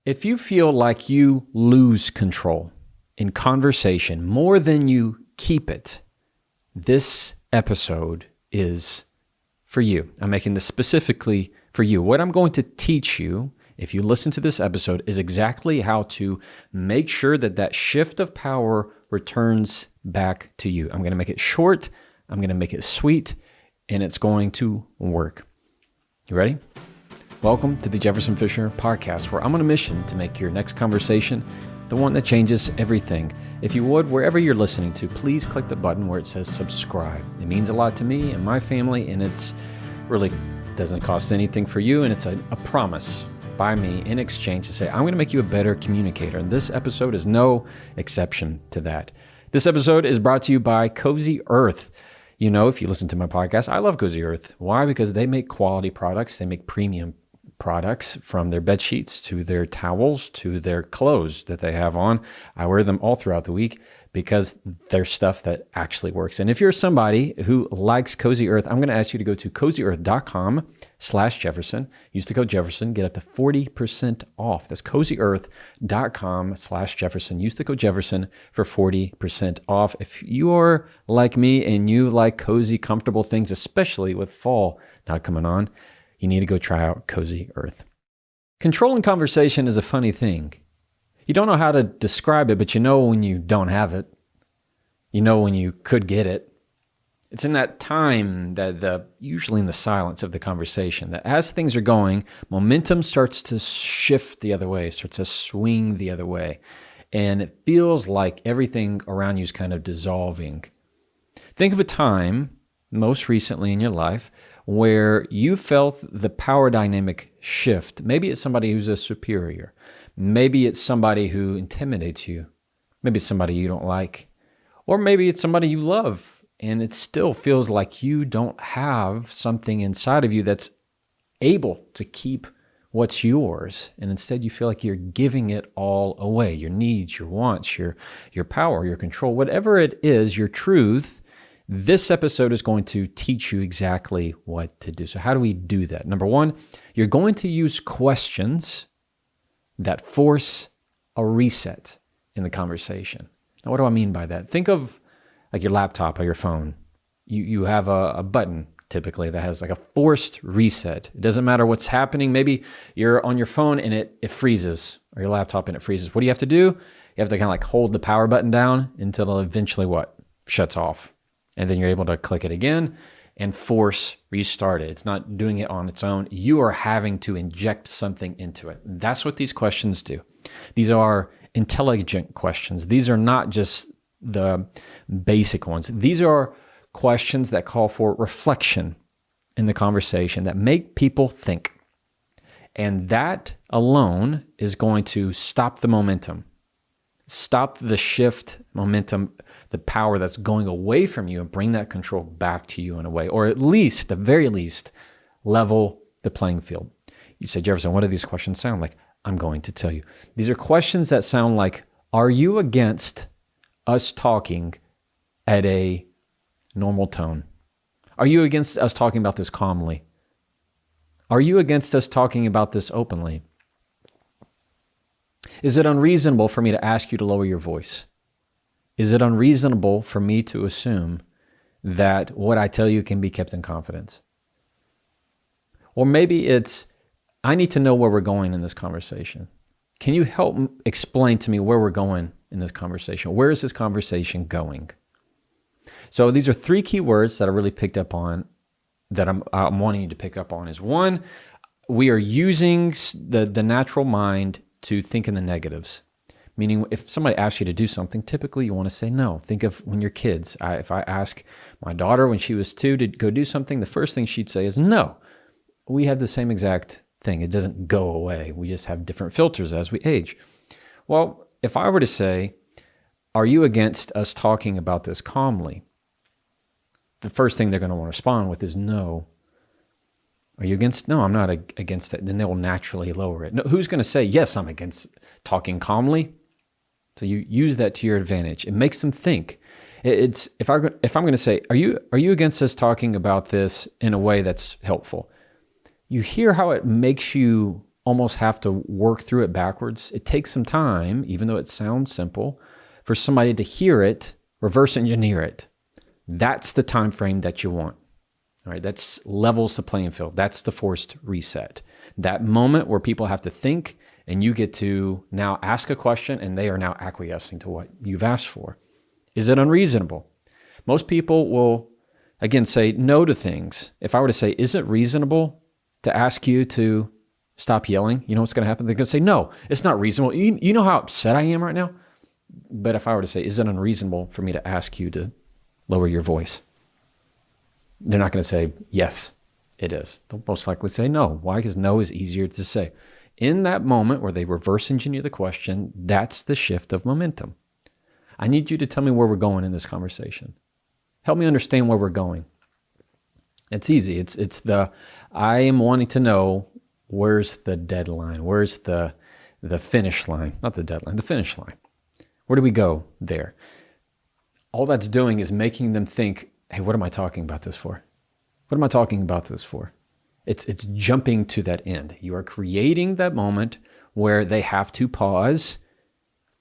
If you feel like you lose control in conversation more than you keep it, this episode is for you. I'm making this specifically for you. What I'm going to teach you, if you listen to this episode, is exactly how to make sure that that shift of power returns back to you. I'm going to make it short, I'm going to make it sweet, and it's going to work. You ready? Welcome to the Jefferson Fisher podcast, where I'm on a mission to make your next conversation the one that changes everything. If you would, wherever you're listening to, please click the button where it says subscribe. It means a lot to me and my family, and it's really doesn't cost anything for you, and it's a promise by me in exchange to say, I'm going to make you a better communicator. And this episode is no exception to that. This episode is brought to you by Cozy Earth. You know, if you listen to my podcast, I love Cozy Earth. Why? Because they make quality products. They make premium products, from their bed sheets to their towels to their clothes that they have on. I wear them all throughout the week because they're stuff that actually works. And if you're somebody who likes Cozy Earth, I'm going to ask you to go to cozyearth.com/Jefferson. Use the code Jefferson, get up to 40% off. That's cozyearth.com/Jefferson. Use the code Jefferson for 40% off. If you are like me and you like cozy, comfortable things, especially with fall not coming on, you need to go try out Cozy Earth. Controlling conversation is a funny thing. You don't know how to describe it, but you know when you don't have it. You know when you could get it. It's in that time, that usually in the silence of the conversation, that as things are going, momentum starts to shift the other way, starts to swing the other way. And it feels like everything around you is kind of dissolving. Think of a time, most recently in your life, where you felt the power dynamic shift. Maybe it's somebody who's a superior. Maybe it's somebody who intimidates you. Maybe it's somebody you don't like. Or maybe it's somebody you love, and it still feels like you don't have something inside of you that's able to keep what's yours. And instead you feel like you're giving it all away. Your needs, your wants, your power, your control, whatever it is, your truth. This episode is going to teach you exactly what to do. So how do we do that? Number one, you're going to use questions that force a reset in the conversation. Now, what do I mean by that? Think of like your laptop or your phone. You have a button typically that has like a forced reset. It doesn't matter what's happening. Maybe you're on your phone and it freezes, or your laptop and it freezes. What do you have to do? You have to kind of like hold the power button down until it eventually what? Shuts off. And then you're able to click it again and force restart it. It's not doing it on its own. You are having to inject something into it. That's what these questions do. These are intelligent questions. These are not just the basic ones. These are questions that call for reflection in the conversation, that make people think. And that alone is going to stop the momentum. Stop the shift, momentum, the power that's going away from you, and bring that control back to you in a way, or at least, the very least, level the playing field. You say, Jefferson, what do these questions sound like? I'm going to tell you. These are questions that sound like, are you against us talking at a normal tone? Are you against us talking about this calmly? Are you against us talking about this openly? Is it unreasonable for me to ask you to lower your voice? Is it unreasonable for me to assume that what I tell you can be kept in confidence? Or maybe it's, I need to know where we're going in this conversation. Can you help explain to me where we're going in this conversation? Where is this conversation going? So these are three key words that I really picked up on, that I'm wanting you to pick up on. Is one, we are using the natural mind to think in the negatives. Meaning, if somebody asks you to do something, typically you want to say no. Think of when you're kids. If I ask my daughter when she was 2 to go do something, the first thing she'd say is no. We have the same exact thing. It doesn't go away. We just have different filters as we age. Well, if I were to say, are you against us talking about this calmly? The first thing they're going to want to respond with is no. Are you against? No, I'm not against it. Then they will naturally lower it. No, who's going to say, yes, I'm against talking calmly? So you use that to your advantage. It makes them think. It's if I'm going to say, are you against us talking about this in a way that's helpful? You hear how it makes you almost have to work through it backwards. It takes some time, even though it sounds simple, for somebody to hear it, reverse engineer it. That's the time frame that you want. All right, that's levels the playing field. That's the forced reset. That moment where people have to think and you get to now ask a question and they are now acquiescing to what you've asked for. Is it unreasonable? Most people will, again, say no to things. If I were to say, is it reasonable to ask you to stop yelling? You know what's going to happen? They're going to say, no, it's not reasonable. You know how upset I am right now? But if I were to say, is it unreasonable for me to ask you to lower your voice? They're not going to say, yes, it is. They'll most likely say no. Why? Because no is easier to say. In that moment where they reverse engineer the question, that's the shift of momentum. I need you to tell me where we're going in this conversation. Help me understand where we're going. It's easy. It's I am wanting to know, where's the deadline? Where's the finish line? Not the deadline, the finish line. Where do we go there? All that's doing is making them think, hey, what am I talking about this for? What am I talking about this for? It's jumping to that end. You are creating that moment where they have to pause.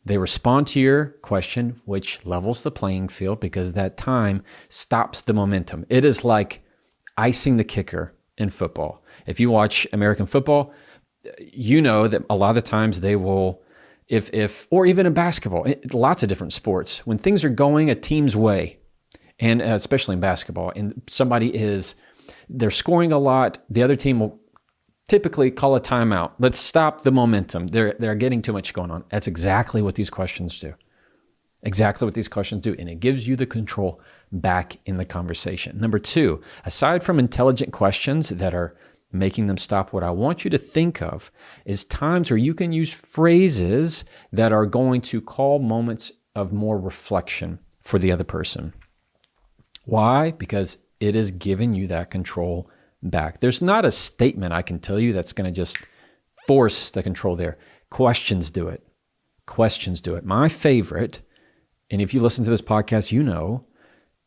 They respond to your question, which levels the playing field because that time stops the momentum. It is like icing the kicker in football. If you watch American football, you know that a lot of the times they will, or even in basketball, lots of different sports, when things are going a team's way, and especially in basketball, and they're scoring a lot, the other team will typically call a timeout. Let's stop the momentum. They're getting too much going on. That's exactly what these questions do. Exactly what these questions do. And it gives you the control back in the conversation. Number two, aside from intelligent questions that are making them stop, what I want you to think of is times where you can use phrases that are going to call moments of more reflection for the other person. Why? Because it is giving you that control back. There's not a statement I can tell you that's going to just force the control there. Questions do it. Questions do it. My favorite, and if you listen to this podcast, you know,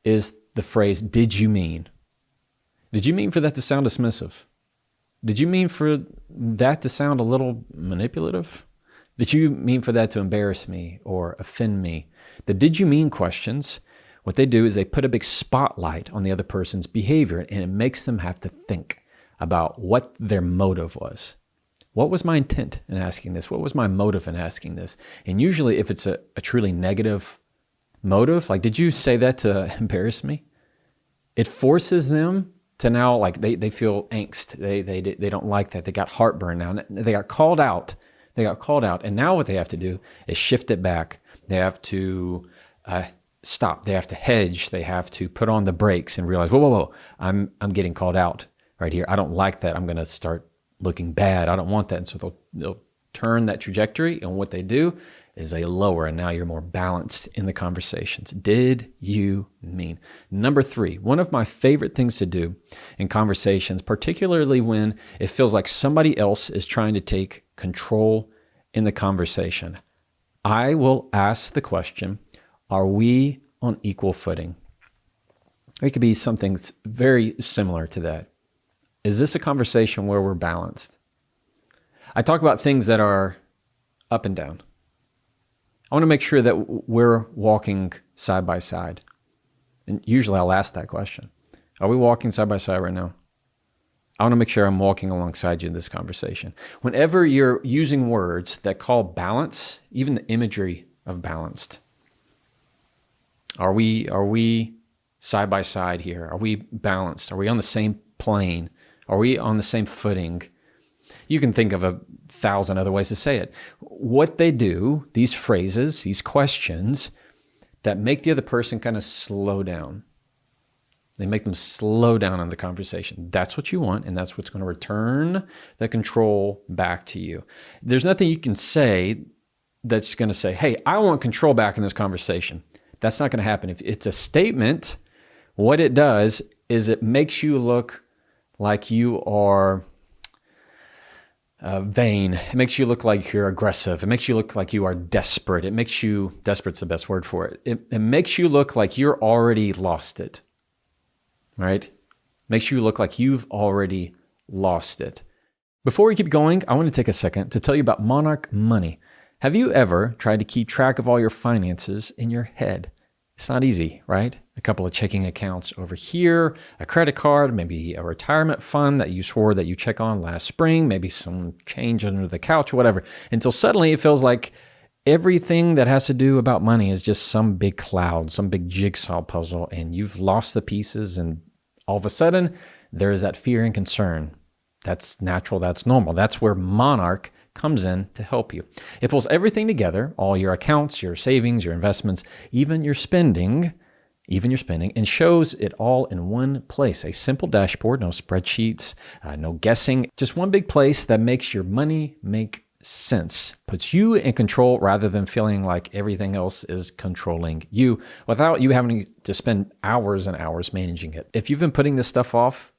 is the phrase, did you mean? Did you mean for that to sound dismissive? Did you mean for that to sound a little manipulative? Did you mean for that to embarrass me or offend me? The did you mean questions, what they do is they put a big spotlight on the other person's behavior, and it makes them have to think about what their motive was. What was my intent in asking this? What was my motive in asking this? And usually if it's a truly negative motive, like, did you say that to embarrass me? It forces them to now, like, they feel angst. They don't like that. They got heartburn now. They got called out. And now what they have to do is shift it back. They have to stop. They have to hedge. They have to put on the brakes and realize, whoa. I'm getting called out right here. I don't like that. I'm going to start looking bad. I don't want that. And so they'll turn that trajectory. And what they do is they lower. And now you're more balanced in the conversations. Did you mean? Number three, one of my favorite things to do in conversations, particularly when it feels like somebody else is trying to take control in the conversation. I will ask the question, are we on equal footing? It could be something very similar to that. Is this a conversation where we're balanced? I talk about things that are up and down. I want to make sure that we're walking side by side. And usually I'll ask that question. Are we walking side by side right now? I want to make sure I'm walking alongside you in this conversation. Whenever you're using words that call balance, even the imagery of balanced, are we side by side here? Are we balanced? Are we on the same plane? Are we on the same footing? You can think of 1,000 other ways to say it. What they do, these phrases, these questions that make the other person kind of slow down. They make them slow down in the conversation. That's what you want, and that's what's going to return the control back to you. There's nothing you can say that's going to say, hey, I want control back in this conversation. That's not going to happen. If it's a statement, what it does is it makes you look like you are vain. It makes you look like you're aggressive. It makes you look like you are desperate. Desperate's the best word for it. It makes you look like you're already lost it, right? Makes you look like you've already lost it. Before we keep going, I want to take a second to tell you about Monarch Money. Have you ever tried to keep track of all your finances in your head? It's not easy, right? A couple of checking accounts over here, a credit card, maybe a retirement fund that you swore that you check on last spring, maybe some change under the couch, whatever, until suddenly it feels like everything that has to do about money is just some big cloud, some big jigsaw puzzle, and you've lost the pieces, and all of a sudden there is that fear and concern. That's natural, that's normal. That's where Monarch comes in to help you. It pulls everything together, all your accounts, your savings, your investments, even your spending, and shows it all in one place. A simple dashboard, no spreadsheets, no guessing, just one big place that makes your money make sense, puts you in control rather than feeling like everything else is controlling you without you having to spend hours and hours managing it. If you've been putting this stuff off,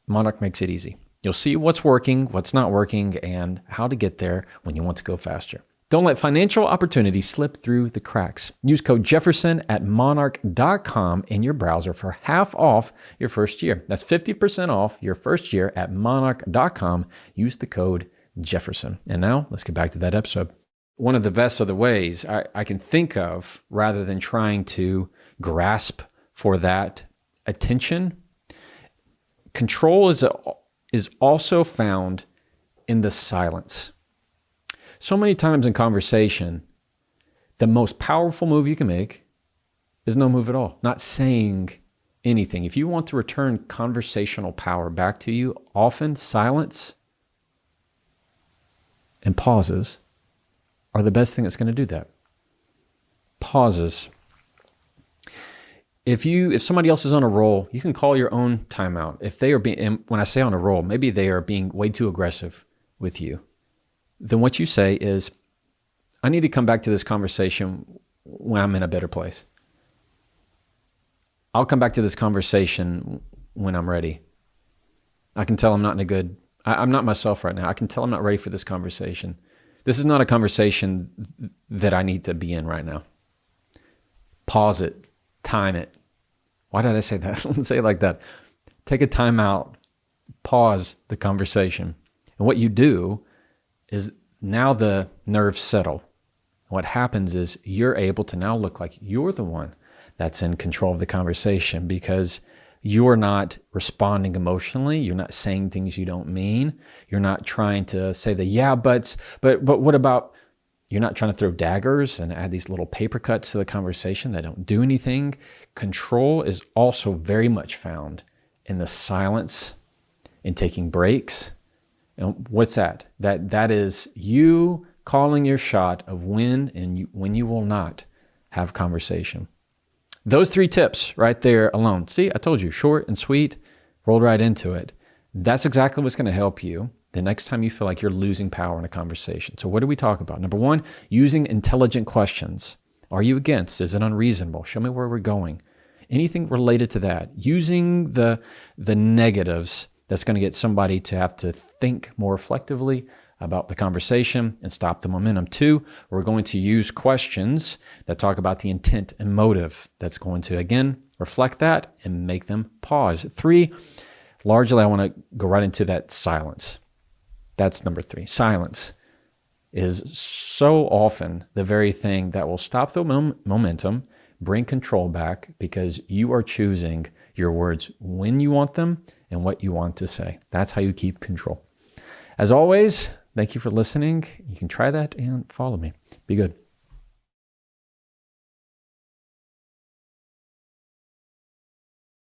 Monarch makes it easy. You'll see what's working, what's not working, and how to get there when you want to go faster. Don't let financial opportunity slip through the cracks. Use code Jefferson at monarch.com in your browser for half off your first year. That's 50% off your first year at monarch.com. Use the code Jefferson. And now let's get back to that episode. One of the best other ways I can think of, rather than trying to grasp for that attention, control is also found in the silence. So many times in conversation, the most powerful move you can make is no move at all, not saying anything. If you want to return conversational power back to you, often silence and pauses are the best thing that's going to do that. Pauses. If somebody else is on a roll, you can call your own timeout. If they are being, when I say on a roll, maybe they are being way too aggressive with you, then what you say is, I need to come back to this conversation when I'm in a better place. I'll come back to this conversation when I'm ready. I can tell I'm not myself right now. I can tell I'm not ready for this conversation. This is not a conversation that I need to be in right now. Pause it. Time it. Why did I say that? Let's say it like that. Take a time out, pause the conversation. And what you do is now the nerves settle. What happens is you're able to now look like you're the one that's in control of the conversation, because you're not responding emotionally. You're not saying things you don't mean. You're not trying to say the yeah, but what about. You're not trying to throw daggers and add these little paper cuts to the conversation that don't do anything. Control is also very much found in the silence, in taking breaks. And what's that? That is you calling your shot of when you will not have conversation. Those 3 tips right there alone. See, I told you, short and sweet, rolled right into it. That's exactly what's going to help you the next time you feel like you're losing power in a conversation. So what do we talk about? Number 1, using intelligent questions. Are you against? Is it unreasonable? Show me where we're going. Anything related to that. Using the negatives that's going to get somebody to have to think more reflectively about the conversation and stop the momentum. 2, we're going to use questions that talk about the intent and motive. That's going to, again, reflect that and make them pause. 3, largely I want to go right into that silence. That's number 3. Silence is so often the very thing that will stop the momentum, bring control back, because you are choosing your words when you want them and what you want to say. That's how you keep control. As always, thank you for listening. You can try that and follow me. Be good.